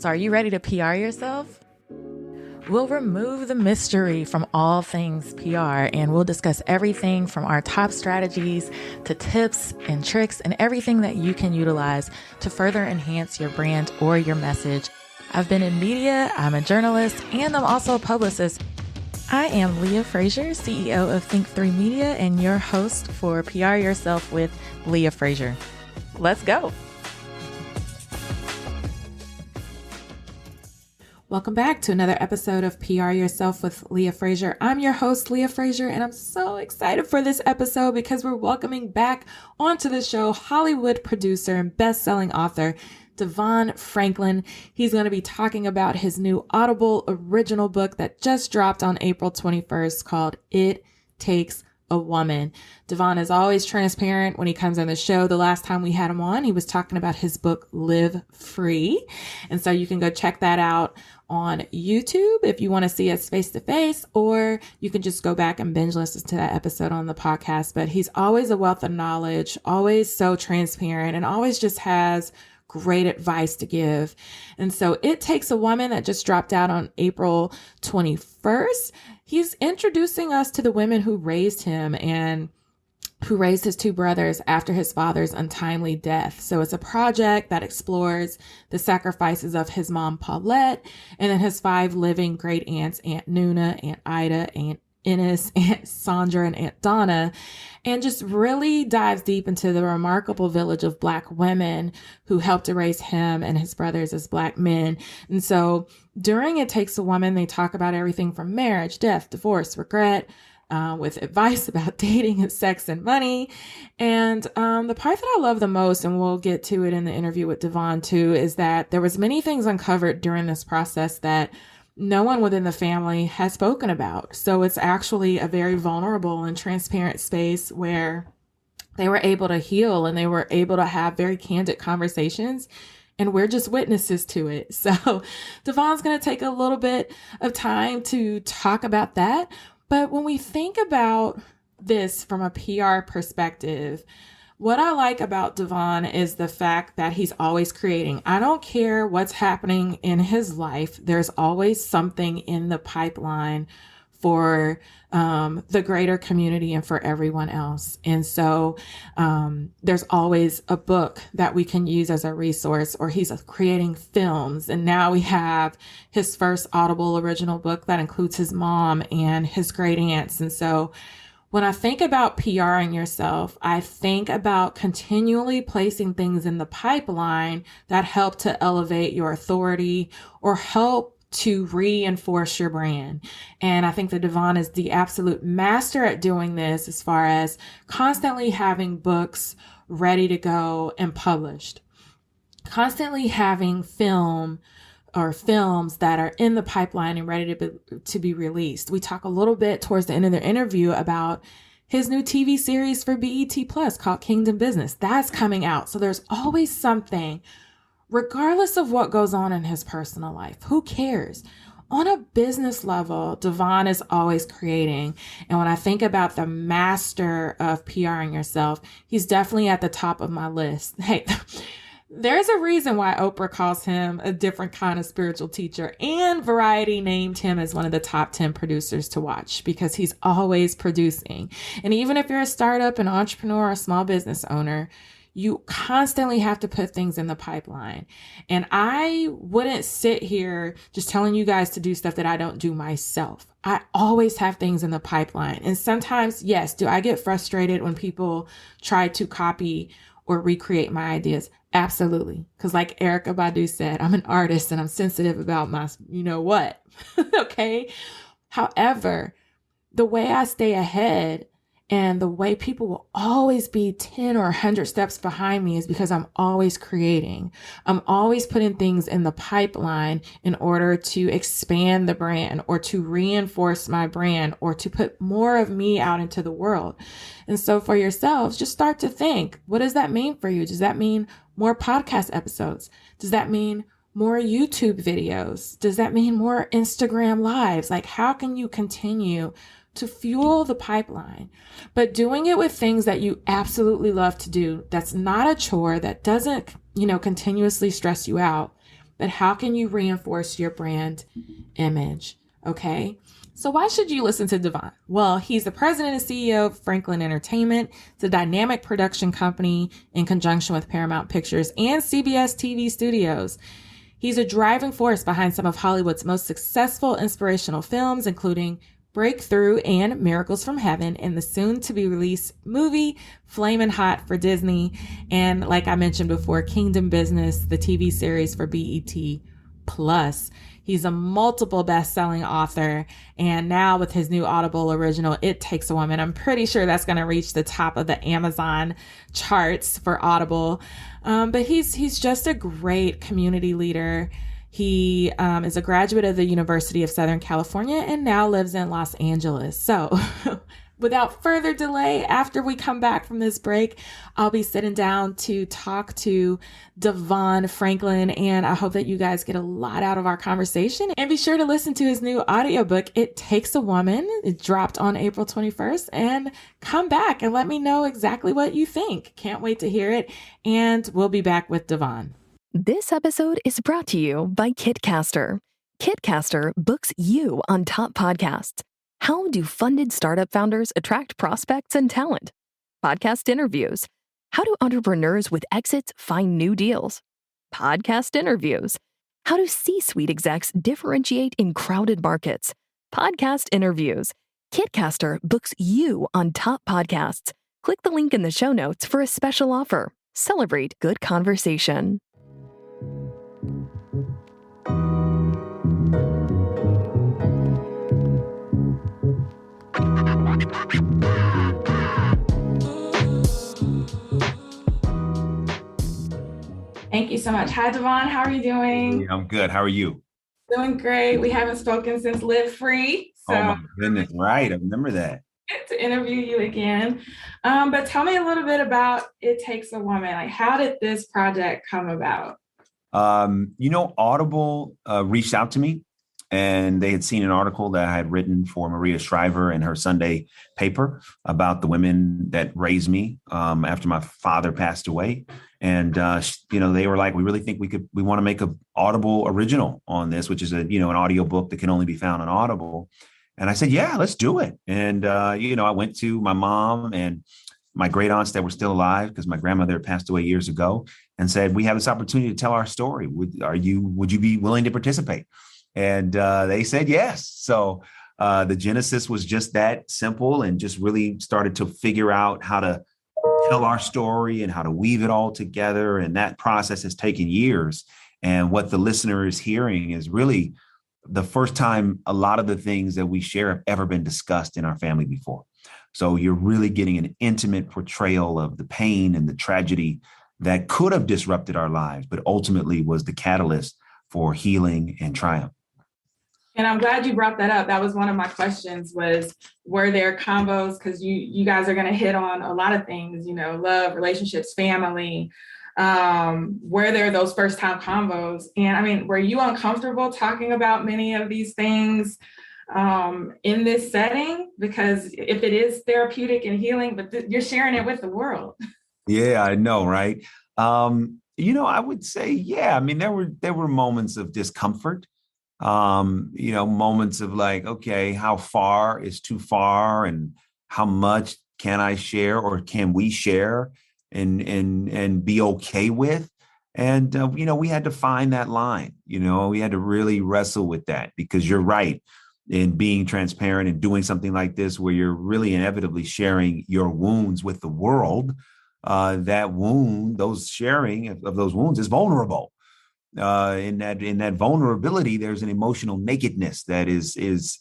So are you ready to PR yourself? We'll remove the mystery from all things PR, and we'll discuss everything from our top strategies to tips and tricks and everything that you can utilize to further enhance your brand or your message. I've been in media, I'm a journalist, and I'm also a publicist. I am Leah Frazier, CEO of Think3 Media, and your host for PR Yourself with Leah Frazier. Let's go. Welcome back to another episode of PR Yourself with Leah Frazier. I'm your host, Leah Frazier, and I'm so excited for this episode because we're welcoming back onto the show Hollywood producer and best-selling author DeVon Franklin. He's going to be talking about his new Audible original book that just dropped on April 21st called It Takes a Woman. DeVon is always transparent when he comes on the show. The last time we had him on, he was talking about his book, Live Free. And so you can go check that out on YouTube if you want to see us face to face, or you can just go back and binge listen to that episode on the podcast. But he's always a wealth of knowledge, always so transparent, and always just has great advice to give. And so It Takes a Woman that just dropped out on April 21st. He's introducing us to the women who raised him and who raised his two brothers after his father's untimely death. So it's a project that explores the sacrifices of his mom, Paulette, and then his 5 living great aunts, Aunt Nuna, Aunt Ida, Aunt Ennis, Aunt Sandra, and Aunt Donna, and just really dives deep into the remarkable village of Black women who helped to raise him and his brothers as Black men. And so during It Takes a Woman, they talk about everything from marriage, death, divorce, regret, with advice about dating and sex and money. And the part that I love the most, and we'll get to it in the interview with DeVon too, is that there was many things uncovered during this process that no one within the family has spoken about. So it's actually a very vulnerable and transparent space where they were able to heal and they were able to have very candid conversations. And we're just witnesses to it. So DeVon's going to take a little bit of time to talk about that. But when we think about this from a PR perspective, what I like about DeVon is the fact that he's always creating. I don't care what's happening in his life. There's always something in the pipeline for the greater community and for everyone else. And so there's always a book that we can use as a resource, or he's creating films. And now we have his first Audible original book that includes his mom and his great aunts. And so when I think about PRing yourself, I think about continually placing things in the pipeline that help to elevate your authority or help to reinforce your brand. And I think that DeVon is the absolute master at doing this, as far as constantly having books ready to go and published, constantly having films that are in the pipeline and ready to be released. We talk a little bit towards the end of the interview about his new TV series for BET Plus called Kingdom Business. That's coming out. So there's always something, regardless of what goes on in his personal life. Who cares? On a business level, DeVon is always creating. And when I think about the master of PRing yourself, he's definitely at the top of my list. Hey, there's a reason why Oprah calls him a different kind of spiritual teacher, and Variety named him as one of the top 10 producers to watch, because he's always producing. And even if you're a startup, an entrepreneur, or a small business owner, you constantly have to put things in the pipeline. And I wouldn't sit here just telling you guys to do stuff that I don't do myself. I always have things in the pipeline. And sometimes, yes, do I get frustrated when people try to copy or recreate my ideas? Absolutely. Because like Erykah Badu said, I'm an artist and I'm sensitive about my, you know what, okay? However, the way I stay ahead and the way people will always be 10 or 100 steps behind me is because I'm always creating. I'm always putting things in the pipeline in order to expand the brand or to reinforce my brand or to put more of me out into the world. And so for yourselves, just start to think, what does that mean for you? Does that mean more podcast episodes? Does that mean more YouTube videos? Does that mean more Instagram lives? Like, how can you continue to fuel the pipeline, but doing it with things that you absolutely love to do? That's not a chore, that doesn't, continuously stress you out, but how can you reinforce your brand image? Okay. So why should you listen to DeVon? Well, he's the president and CEO of Franklin Entertainment. It's a dynamic production company in conjunction with Paramount Pictures and CBS TV studios. He's a driving force behind some of Hollywood's most successful inspirational films, including Breakthrough and Miracles from Heaven, and the soon-to-be-released movie Flamin' Hot for Disney, and like I mentioned before, Kingdom Business, the TV series for BET Plus. He's a multiple best-selling author, and now with his new Audible original, It Takes a Woman, I'm pretty sure that's going to reach the top of the Amazon charts for Audible. But he's just a great community leader. He is a graduate of the University of Southern California and now lives in Los Angeles. So without further delay, after we come back from this break, I'll be sitting down to talk to DeVon Franklin, and I hope that you guys get a lot out of our conversation. And be sure to listen to his new audiobook, It Takes a Woman. It dropped on April 21st, and come back and let me know exactly what you think. Can't wait to hear it, and we'll be back with DeVon. This episode is brought to you by Kitcaster. Kitcaster books you on top podcasts. How do funded startup founders attract prospects and talent? Podcast interviews. How do entrepreneurs with exits find new deals? Podcast interviews. How do C-suite execs differentiate in crowded markets? Podcast interviews. Kitcaster books you on top podcasts. Click the link in the show notes for a special offer. Celebrate good conversation. Thank you so much. Hi, DeVon. How are you doing? Yeah, I'm good. How are you? Doing great. We haven't spoken since Live Free. So Oh my goodness, right. I remember that. get to interview you again. But tell me a little bit about It Takes a Woman. Like, how did this project come about? Audible reached out to me, and they had seen an article that I had written for Maria Shriver in her Sunday paper about the women that raised me after my father passed away. And, they were like, we really think we want to make an Audible original on this, which is an audio book that can only be found on Audible. And I said, yeah, let's do it. And, I went to my mom and my great aunts that were still alive, because my grandmother passed away years ago, and said, we have this opportunity to tell our story. Would you be willing to participate? And they said yes. So the genesis was just that simple, and just really started to figure out how to tell our story and how to weave it all together. And that process has taken years. And what the listener is hearing is really the first time a lot of the things that we share have ever been discussed in our family before. So you're really getting an intimate portrayal of the pain and the tragedy that could have disrupted our lives, but ultimately was the catalyst for healing and triumph. And I'm glad you brought that up. That was one of my questions, was, were there combos? Because you guys are going to hit on a lot of things, love, relationships, family. Were there those first time combos? And I mean, were you uncomfortable talking about many of these things in this setting? Because if it is therapeutic and healing, but you're sharing it with the world. Yeah, I know, right? I would say, yeah. I mean, there were moments of discomfort. Moments of like, okay, how far is too far, and how much can I share, or can we share and be okay with? And, we had to find that line. We had to really wrestle with that, because you're right in being transparent and doing something like this, where you're really inevitably sharing your wounds with the world. That wound, those sharing of those wounds is vulnerable. In that vulnerability, there's an emotional nakedness that is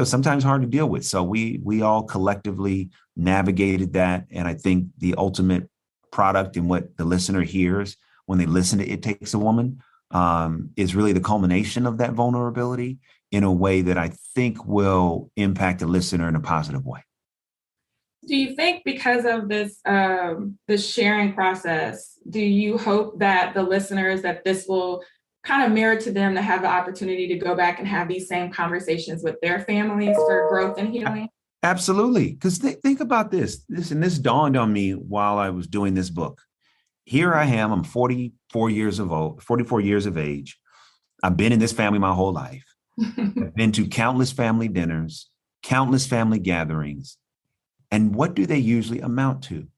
sometimes hard to deal with. So we all collectively navigated that. And I think the ultimate product and what the listener hears when they listen to It Takes a Woman is really the culmination of that vulnerability in a way that I think will impact the listener in a positive way. Do you think, because of this sharing process, do you hope that the listeners, that this will kind of mirror to them to have the opportunity to go back and have these same conversations with their families for growth and healing? Absolutely. Because think about this. This dawned on me while I was doing this book. Here I am, I'm 44 years of age. I've been in this family my whole life. I've been to countless family dinners, countless family gatherings. And what do they usually amount to?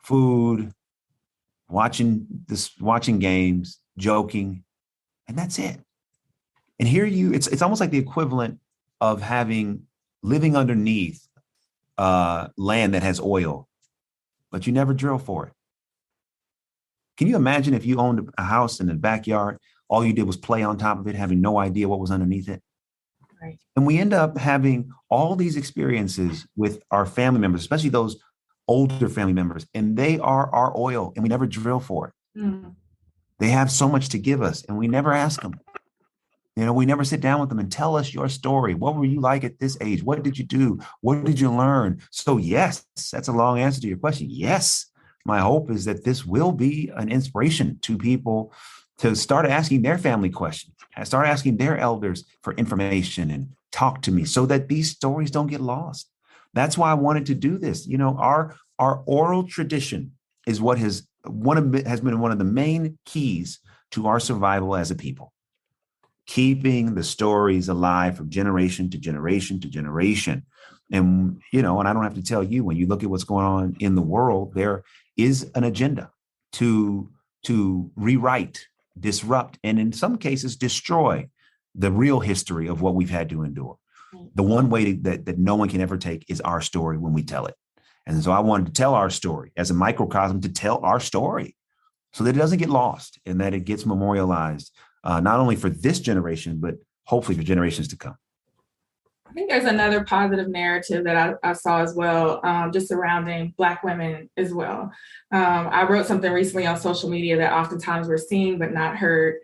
Food, watching games, joking, and that's it. And here it's almost like the equivalent of living underneath land that has oil, but you never drill for it. Can you imagine if you owned a house in the backyard, all you did was play on top of it, having no idea what was underneath it? Right. And we end up having all these experiences with our family members, especially those older family members, and they are our oil, and we never drill for it. Mm. They have so much to give us, and we never ask them. We never sit down with them and tell us your story. What were you like at this age? What did you do? What did you learn? So yes, that's a long answer to your question. Yes, my hope is that this will be an inspiration to people to start asking their family questions, start asking their elders for information and talk to me so that these stories don't get lost. That's why I wanted to do this. Our oral tradition is what has been one of the main keys to our survival as a people. Keeping the stories alive from generation to generation to generation. And, and I don't have to tell you, when you look at what's going on in the world, there is an agenda to rewrite, disrupt, and in some cases, destroy the real history of what we've had to endure. The one way that no one can ever take is our story when we tell it. And so I wanted to tell our story as a microcosm, to tell our story so that it doesn't get lost and that it gets memorialized. Not only for this generation, but hopefully for generations to come. I think there's another positive narrative that I saw as well, just surrounding Black women as well. I wrote something recently on social media that oftentimes we're seen but not heard.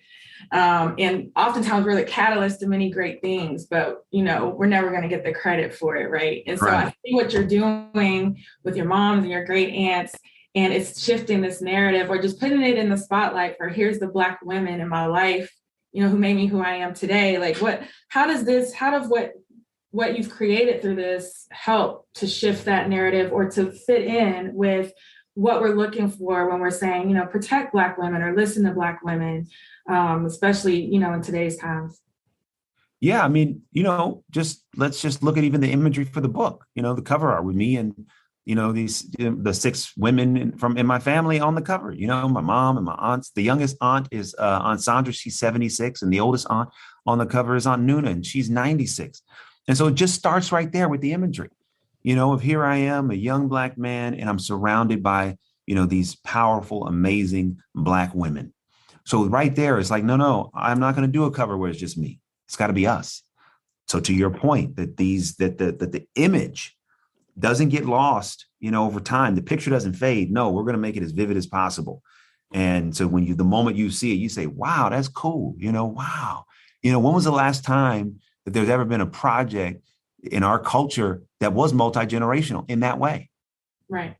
And oftentimes we're the catalyst to many great things, but we're never going to get the credit for it, right? And so I see what you're doing with your moms and your great aunts, and it's shifting this narrative or just putting it in the spotlight for here's the Black women in my life, who made me who I am today. Like how does what you've created through this help to shift that narrative or to fit in with what we're looking for when we're saying, protect Black women or listen to Black women, especially, in today's times? Yeah, I mean, let's just look at even the imagery for the book, the cover art with me and the 6 women in my family on the cover, my mom and my aunts. The youngest aunt is Aunt Sandra, she's 76. And the oldest aunt on the cover is Aunt Nuna, and she's 96. And so it just starts right there with the imagery, of here I am, a young Black man, and I'm surrounded by, these powerful, amazing Black women. So right there, it's like, no, I'm not going to do a cover where it's just me. It's got to be us. So to your point that the image doesn't get lost, over time, the picture doesn't fade. No, we're going to make it as vivid as possible. And so the moment you see it, you say, wow, that's cool. Wow. When was the last time that there's ever been a project in our culture that was multi-generational in that way? Right.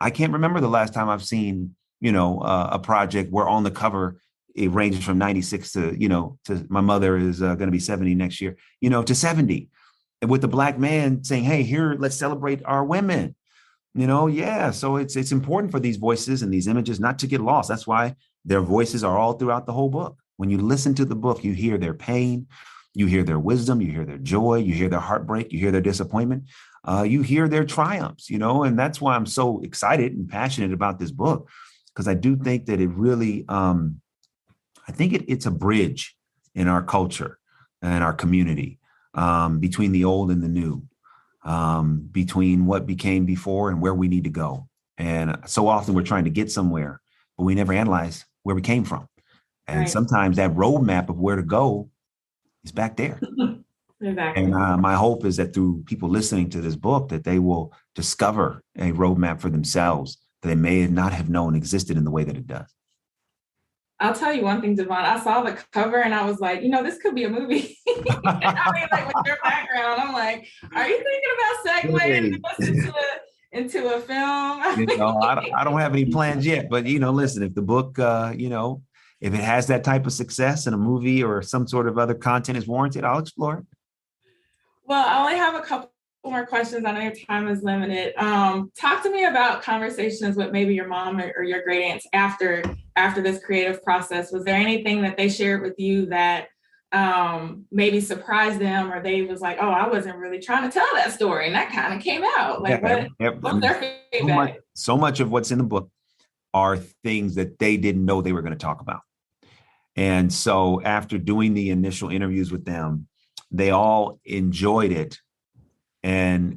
I can't remember the last time I've seen, a project where on the cover, it ranges from 96 to my mother is going to be 70 next year, to 70. And with the Black man saying, hey, here, let's celebrate our women, yeah. So it's important for these voices and these images not to get lost. That's why their voices are all throughout the whole book. When you listen to the book, you hear their pain, you hear their wisdom, you hear their joy, you hear their heartbreak, you hear their disappointment, you hear their triumphs, and that's why I'm so excited and passionate about this book, because I do think that it really, I think it's a bridge in our culture and our community, between the old and the new, between what became before and where we need to go. And so often we're trying to get somewhere, but we never analyze where we came from. And Right. sometimes that roadmap of where to go is back there. Exactly. And my hope is that through people listening to this book, that they will discover a roadmap for themselves that they may not have known existed in the way that it does. I'll tell you one thing, DeVon. I saw the cover and I was like, this could be a movie. I mean, like with your background, I'm like, are you thinking about segueing this into a film? I don't have any plans yet, but listen, if the book, if it has that type of success and a movie or some sort of other content is warranted, I'll explore it. Well, I only have a couple more questions. I know your time is limited. Talk to me about conversations with maybe your mom or your great aunts after after this creative process? Was there anything that they shared with you that maybe surprised them, or they was like, oh, I wasn't really trying to tell that story, and that kind of came out? Like, what was their feedback? So much of what's in the book are things that they didn't know they were going to talk about. And so after doing the initial interviews with them, they all enjoyed it and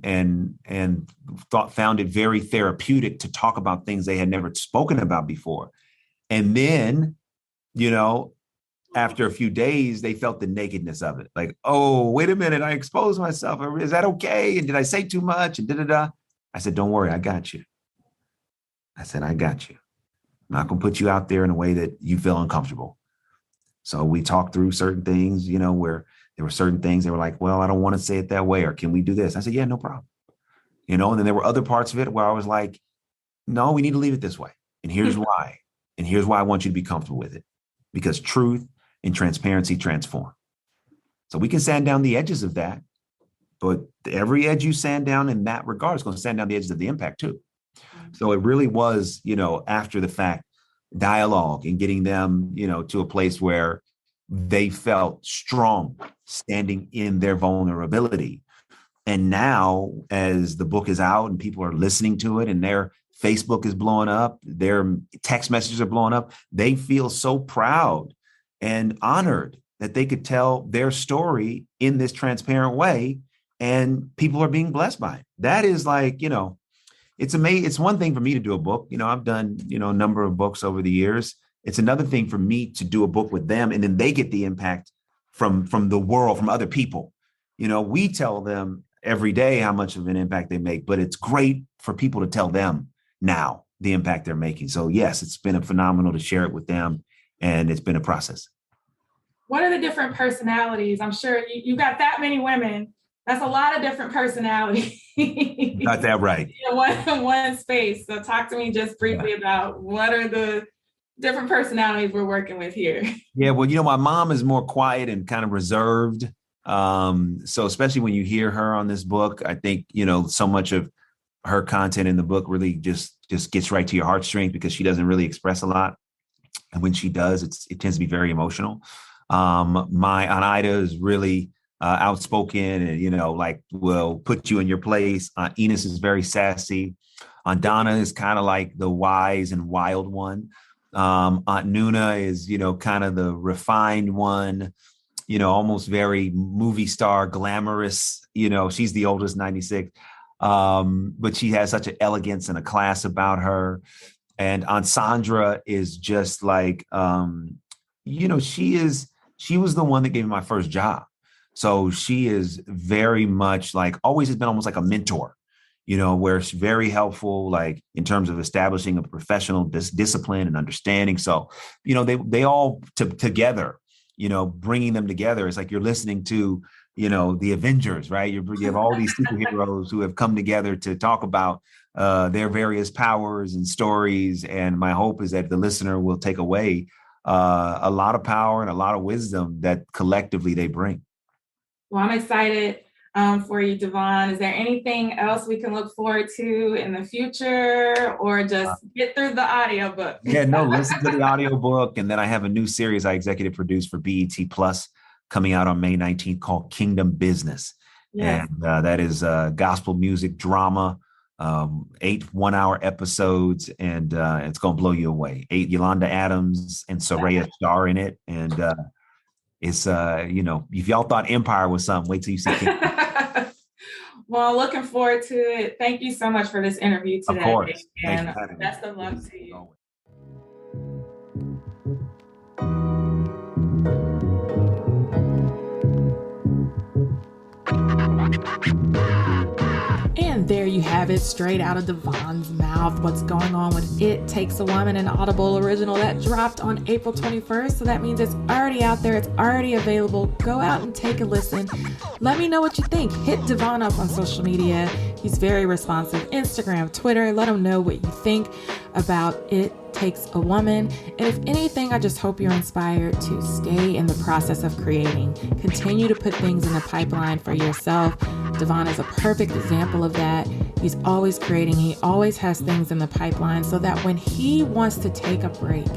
found it very therapeutic to talk about things they had never spoken about before. And then, after a few days, they felt the nakedness of it. Like, oh, wait a minute, I exposed myself. Is that okay? And did I say too much? And da-da-da. I said, don't worry, I got you. I said, I got you. I'm not going to put you out there in a way that you feel uncomfortable. So we talked through certain things, where there were certain things they were like, well, I don't want to say it that way. Or can we do this? I said, yeah, no problem. And then there were other parts of it where I was like, no, we need to leave it this way. And here's why. And here's why I want you to be comfortable with it. Because truth and transparency transform. So we can sand down the edges of that. But every edge you sand down in that regard is going to sand down the edges of the impact too. So it really was, after the fact dialogue and getting them, to a place where they felt strong standing in their vulnerability. And now as the book is out and people are listening to it and their Facebook is blowing up, their text messages are blowing up, they feel so proud and honored that they could tell their story in this transparent way and people are being blessed by it. That is like, it's amazing. It's one thing for me to do a book. I've done, a number of books over the years. It's another thing for me to do a book with them and then they get the impact from the world, from other people. We tell them every day how much of an impact they make, but it's great for people to tell them now the impact they're making. So yes, it's been phenomenal to share it with them and it's been a process. What are the different personalities? I'm sure you got that many women. That's a lot of different personalities. Got that right. In one space. So talk to me just briefly about what are the different personalities we're working with here. Yeah, well, my mom is more quiet and kind of reserved. So especially when you hear her on this book, I think, so much of her content in the book really just gets right to your heartstrings because she doesn't really express a lot. And when she does, it tends to be very emotional. My Aunt Ida is really outspoken and, will put you in your place. Aunt Enos is very sassy. Aunt Donna is kind of like the wise and wild one. Aunt Nuna is, kind of the refined one, almost very movie star, glamorous. She's the oldest, 96. But she has such an elegance and a class about her. And Aunt Sandra is just like, she was the one that gave me my first job. So she is very much like, always has been almost like a mentor, where she's very helpful, like in terms of establishing a professional discipline and understanding. So, they all together, bringing them together. It's like you're listening to, the Avengers, right? You have all these superheroes who have come together to talk about their various powers and stories. And my hope is that the listener will take away a lot of power and a lot of wisdom that collectively they bring. Well, I'm excited for you, DeVon. Is there anything else we can look forward to in the future or just get through the audiobook? Yeah, no, listen to the audiobook. And then I have a new series I executive produced for BET Plus coming out on May 19th called Kingdom Business. Yes. And that is gospel music drama, 8 1-hour episodes, and it's going to blow you away. 8 Yolanda Adams and Soraya star in it. And it's, if y'all thought Empire was something, wait till you see Kingdom. Well, looking forward to it. Thank you so much for this interview today. Of course. And best of luck to you. And there you have it, straight out of DeVon's mouth. What's going on with It Takes a Woman, an Audible original that dropped on April 21st. So that means it's already out there. It's already available. Go out and take a listen. Let me know what you think. Hit DeVon up on social media. He's very responsive. Instagram, Twitter. Let him know what you think about It Takes a Woman. And if anything, I just hope you're inspired to stay in the process of creating. Continue to put things in the pipeline for yourself. DeVon is a perfect example of that. He's always creating. He always has things in the pipeline so that when he wants to take a break,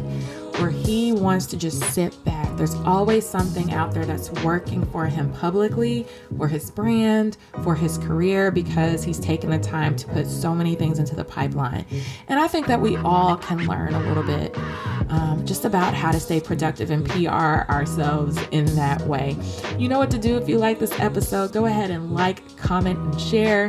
where he wants to just sit back. There's always something out there that's working for him publicly, for his brand, for his career, because he's taken the time to put so many things into the pipeline. And I think that we all can learn a little bit just about how to stay productive and PR ourselves in that way. You know what to do if you like this episode. Go ahead and like, comment, and share.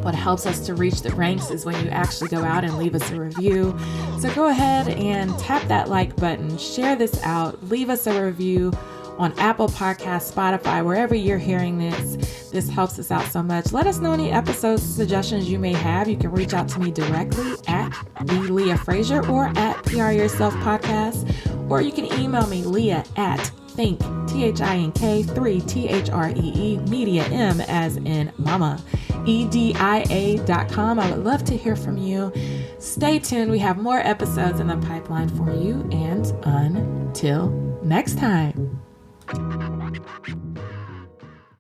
What helps us to reach the ranks is when you actually go out and leave us a review. So go ahead and tap that like button, share this out, leave us a review on Apple Podcasts, Spotify, wherever you're hearing this. This helps us out so much. Let us know any episode suggestions you may have. You can reach out to me directly at the Leah Frazier or at PR Yourself Podcast, or you can email me, Leah at Think, THINK, 3 THREE, Media, M as in Mama, EDIA.com. I would love to hear from you. Stay tuned. We have more episodes in the pipeline for you. And until next time.